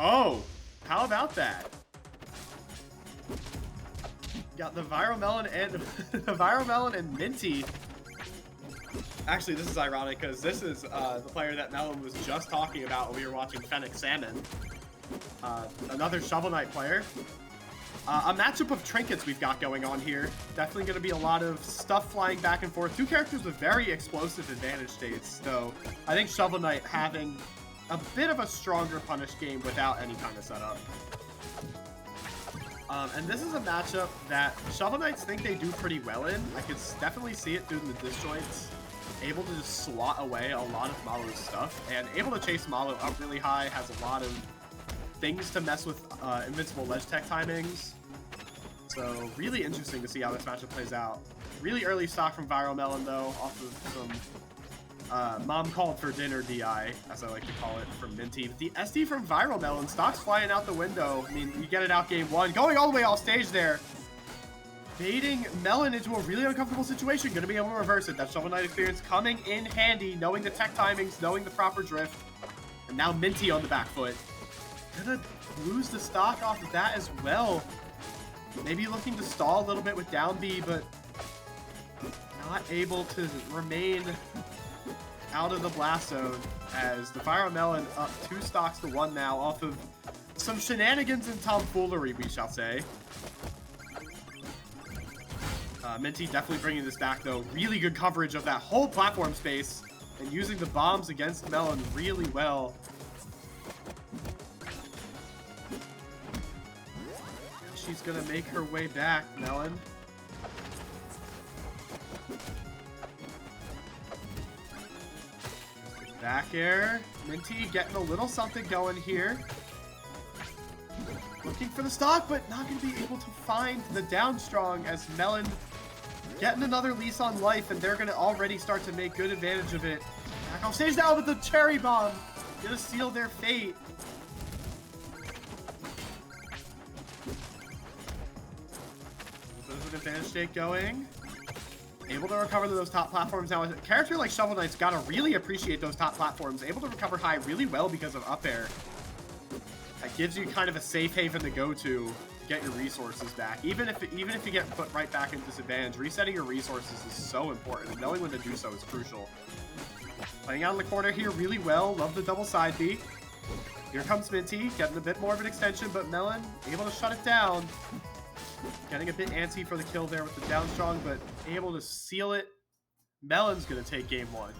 Oh, how about that? Got the TheViralMelon and TheViralMelon and Minty. Actually, this is ironic because this is the player that Melon was just talking about when we were watching Fennec Salmon. Another Shovel Knight player. A matchup of trinkets we've got going on here. Definitely going to be a lot of stuff flying back and forth. Two characters with very explosive advantage states, though I think Shovel Knight having a bit of a stronger punish game without any kind of setup. And this is a matchup that Shovel Knights think they do pretty well in. I could definitely see it through the disjoints. Able to just swat away a lot of Mollo's stuff, and able to chase Mollo up really high, has a lot of things to mess with invincible ledge tech timings. So really interesting to see how this matchup plays out. Really early stock from TheViralMelon though, off of some mom called for dinner DI, as I like to call it, from Minty. But the SD from TheViralMelon, stock's flying out the window. I mean, you get it out game one, going all the way off stage there. Baiting Melon into a really uncomfortable situation. Going to be able to reverse it. That Shovel Knight experience coming in handy, knowing the tech timings, knowing the proper drift. And now Minty on the back foot. Gonna lose the stock off of that as well. Maybe looking to stall a little bit with down B, but not able to remain out of the blast zone as the TheViralMelon up 2 stocks to 1 now off of some shenanigans and tomfoolery, we shall say. Minty definitely bringing this back though. Really good coverage of that whole platform space and using the bombs against Melon really well. She's gonna make her way back, Melon. Back air. Minty getting a little something going here. Looking for the stock, but not going to be able to find the down strong as Melon getting another lease on life, and they're going to already start to make good advantage of it. Back off stage now with the cherry bomb. Going to seal their fate. There's an advantage state going. Able to recover those top platforms now. A character like Shovel Knight's got to really appreciate those top platforms. Able to recover high really well because of up air. That gives you kind of a safe haven to go to get your resources back. Even if you get put right back in disadvantage, resetting your resources is so important, and knowing when to do so is crucial. Playing out in the corner here really well. Love the double side B. Here comes Minty, getting a bit more of an extension, but Melon able to shut it down. Getting a bit antsy for the kill there with the down strong, but able to seal it. Melon's going to take game 1.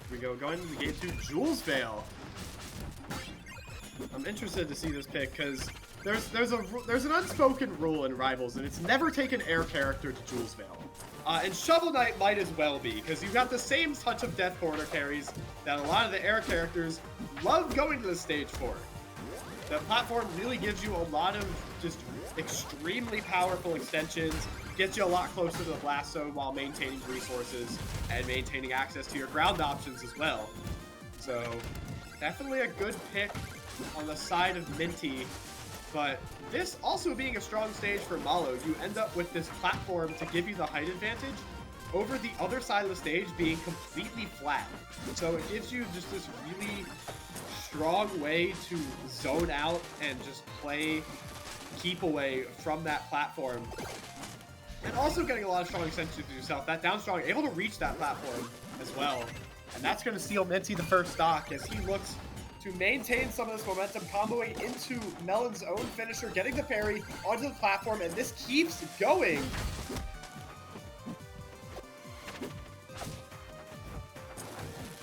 Here we go, going into game 2, Jules Veil. I'm interested to see this pick because there's an unspoken rule in Rivals, and it's never take an air character to Jules Veil. And Shovel Knight might as well be, because you've got the same touch of death corner carries that a lot of the air characters love going to the stage for. The platform really gives you a lot of just extremely powerful extensions, gets you a lot closer to the blast zone while maintaining resources and maintaining access to your ground options as well. So definitely a good pick on the side of Minty, but this also being a strong stage for Mollo, you end up with this platform to give you the height advantage over the other side of the stage being completely flat. So it gives you just this really strong way to zone out and just play keep away from that platform. And also getting a lot of strong extensions to yourself. That down strong able to reach that platform as well. And that's going to seal Minty the first stock as he looks to maintain some of this momentum, comboing into Melon's own finisher, getting the parry onto the platform, and this keeps going.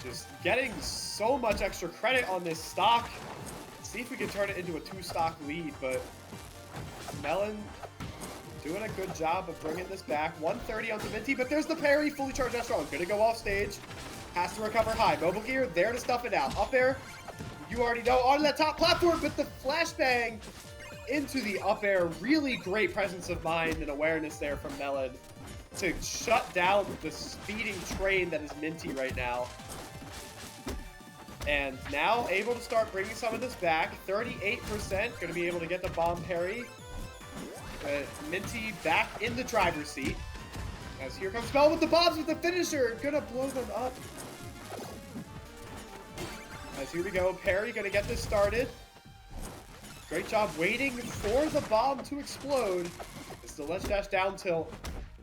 Just getting so much extra credit on this stock. Let's see if we can turn it into a 2-stock lead, but Melon doing a good job of bringing this back. 130 onto Minty, but there's the parry, fully charged down strong. Gonna go off stage. Has to recover high. Mobile gear, there to stuff it out. Up there, you already know, onto that top platform, but the flashbang into the up air. Really great presence of mind and awareness there from Melon to shut down the speeding train that is Minty right now. And now able to start bringing some of this back. 38%, going to be able to get the bomb parry. Minty back in the driver's seat. As here comes Mel with the bombs with the finisher. Gonna blow them up. As here we go, parry gonna get this started. Great job waiting for the bomb to explode. It's the ledge dash down tilt.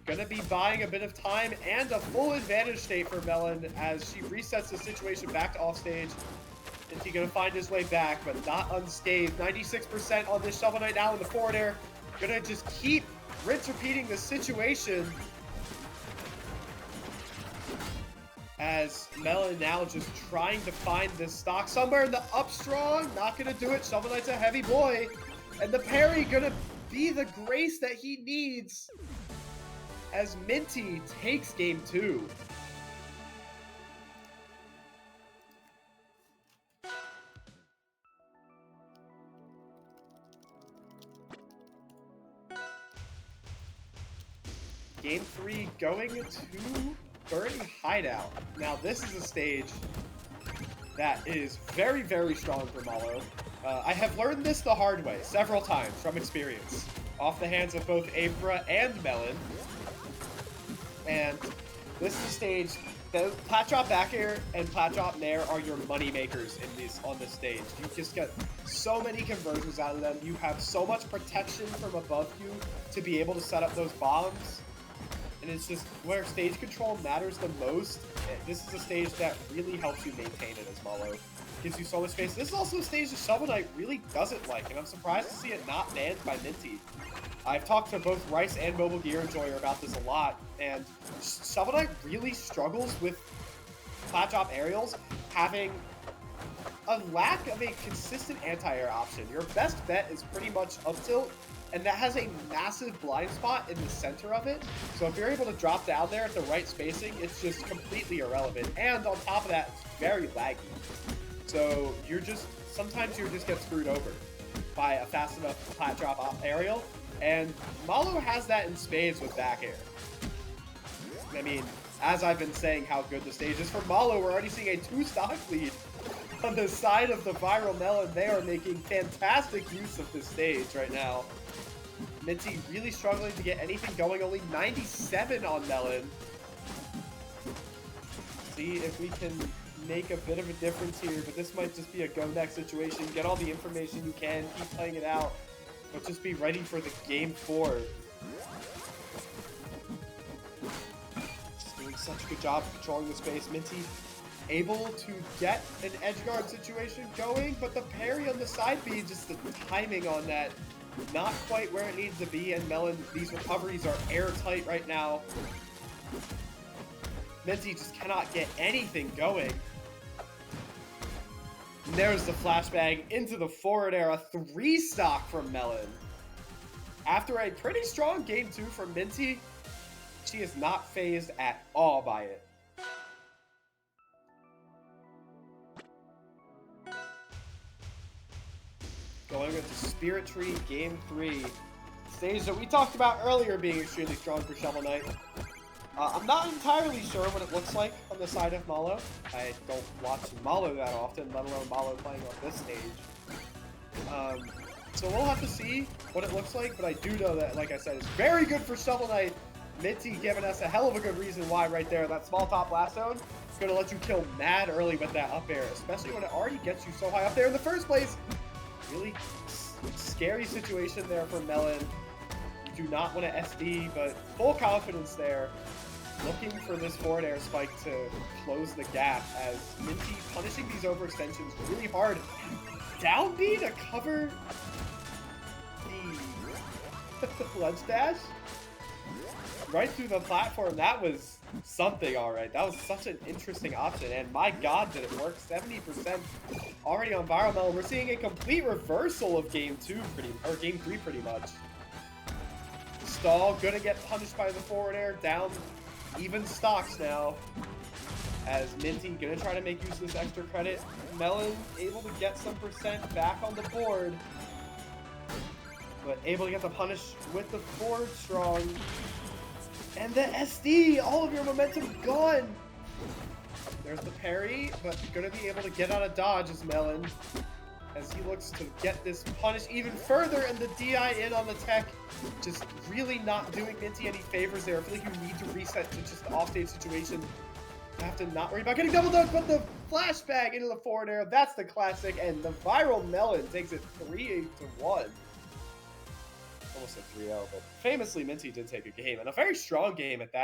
Gonna be buying a bit of time and a full advantage state for Melon as she resets the situation back to offstage. Minty gonna find his way back, but not unscathed. 96% on this Shovel Knight now in the forward air. Gonna just keep repeating the situation. As Melon now just trying to find this stock somewhere in the up strong. Not gonna do it. Shovel Knight's a heavy boy. And the parry gonna be the grace that he needs as Minty takes game 2. Game 3 going to Birdie Hideout. Now this is a stage that is very, very strong for Mollo. I have learned this the hard way several times from experience, off the hands of both Abra and Melon. And this is a stage, the plat drop back air and plat drop nair are your money makers on this stage. You just get so many conversions out of them. You have so much protection from above you to be able to set up those bombs. And it's just where stage control matters the most. This is a stage that really helps you maintain it as Mollo. Gives you so much space. This is also a stage that Shovel Knight really doesn't like, and I'm surprised to see it not banned by Minty. I've talked to both Rice and Mobile Gear Enjoyer about this a lot, and Shovel Knight really struggles with plat drop aerials, having a lack of a consistent anti-air option. Your best bet is pretty much up tilt, and that has a massive blind spot in the center of it. So if you're able to drop down there at the right spacing, it's just completely irrelevant. And on top of that, it's very laggy. So sometimes you just get screwed over by a fast enough plat drop aerial. And Mollo has that in spades with back air. I mean, as I've been saying how good the stage is for Mollo, we're already seeing a 2-stock lead on the side of the Viral Melon. They are making fantastic use of this stage right now. Minty really struggling to get anything going, only 97 on Melon. See if we can make a bit of a difference here, but this might just be a go next situation. Get all the information you can, keep playing it out, but just be ready for the game 4. Just doing such a good job of controlling the space. Minty able to get an edge guard situation going, but the parry on the side B, just the timing on that, not quite where it needs to be. And Melon, these recoveries are airtight right now. Minty just cannot get anything going. And there's the flashbang into the forward air, a 3-stock from Melon. After a pretty strong game 2 from Minty, she is not fazed at all by it. Going into Spirit Tree Game 3. Stage that we talked about earlier being extremely strong for Shovel Knight. I'm not entirely sure what it looks like on the side of Mollo. I don't watch Mollo that often, let alone Mollo playing on this stage. So we'll have to see what it looks like, but I do know that, like I said, it's very good for Shovel Knight. Minty giving us a hell of a good reason why right there. That small top blast zone is going to let you kill mad early with that up air, especially when it already gets you so high up there in the first place. Really scary situation there for Melon. You do not want to SD, but full confidence there. Looking for this forward air spike to close the gap as Minty punishing these overextensions really hard. Down B to cover the ledge dash right through the platform. That was something, all right. That was such an interesting option, and my god, did it work. 70% already on Viral Melon. We're seeing a complete reversal of game 3 pretty much. Stall gonna get punished by the forward air. Down even stocks now as Minty gonna try to make use of this extra credit. Melon able to get some percent back on the board, but able to get the punish with the forward strong. And the SD, all of your momentum gone. There's the parry, but gonna be able to get out of dodge as Melon, as he looks to get this punish even further, and the DI in on the tech, just really not doing Minty any favors there. I feel like you need to reset to just the offstage situation. You have to not worry about getting double dunked, but the flashback into the forward air, that's the classic, and the Viral Melon takes it 3-1. Almost a 3-0, but famously Minty did take a game, and a very strong game at that.